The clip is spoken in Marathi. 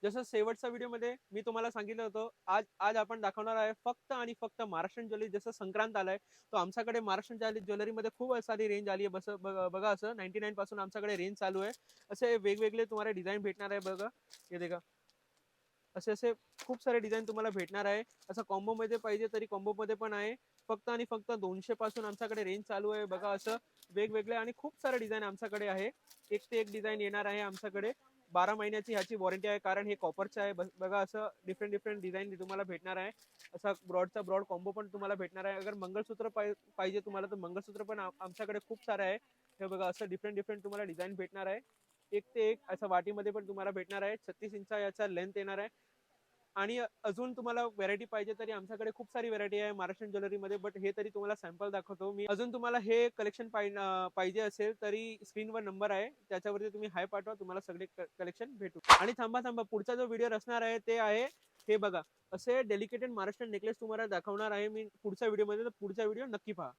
जसं शेवटच्या व्हिडिओमध्ये मी तुम्हाला सांगितलं होतं, आज आज आपण दाखवणार आहे फक्त आणि फक्त महाराष्ट्रीयन ज्वेलरी. जसं संक्रांत आलाय, तो आमच्याकडे महाराष्ट्रीयन ज्वेलरीमध्ये खूप सारी रेंज आली आहे. बस बघा असं 99 पासून आमच्याकडे रेंज चालू आहे. असे वेगवेगळे तुम्हाला डिझाइन भेटणार आहे बघा. हे देखा. असे असे खूप सारे डिझाइन तुम्हाला भेटणार आहे. असं कॉम्बो मध्ये पाहिजे तरी कॉम्बो मध्ये पण आहे. फक्त आणि फक्त 200 पासून आमच्याकडे रेंज चालू आहे. बघा असं वेगवेगळे आणि खूप सारे डिझाइन आमच्याकडे आहे. एक ते एक डिझाइन येणार आहे आमच्याकडे. 12 महिन्याची ह्याची वॉरंटी आहे, कारण हे कॉपरचं आहे. बघा असं डिफरंट डिफरंट डिझाइन तुम्हाला भेटणार आहे. असा ब्रॉडचा ब्रॉड कॉम्बो पण तुम्हाला भेटणार आहे. अगर मंगळसूत्र पाहिजे तुम्हाला तर मंगळसूत्र पण आमच्याकडे खूप सारे आहे. हे बघा असं डिफरंट डिफरंट तुम्हाला डिझाइन भेटणार आहे. एक ते एक असं वाटीमध्ये पण तुम्हाला भेटणार आहे. 36 इंचा याचा लेंथ येणार आहे. आणि अजून तुम्हाला व्हरायटी पाहिजे तरी आमच्याकडे खूप सारी व्हरायटी आहे महाराष्ट्रीयन ज्वेलरीमध्ये. बट हे तरी तुम्हाला सॅम्पल दाखवतो मी. अजून तुम्हाला हे कलेक्शन पाहिजे असेल तरी स्क्रीनवर नंबर आहे, त्याच्यावरती तुम्ही हाय पाठवा, तुम्हाला सगळे कलेक्शन भेटू. आणि थांबा थांबा, पुढचा जो व्हिडिओ असणार आहे ते आहे हे बघा. असे डेलिकेटेड महाराष्ट्रीयन नेकलेस तुम्हाला दाखवणार आहे मी पुढच्या व्हिडिओमध्ये. तर पुढचा व्हिडिओ नक्की पहा.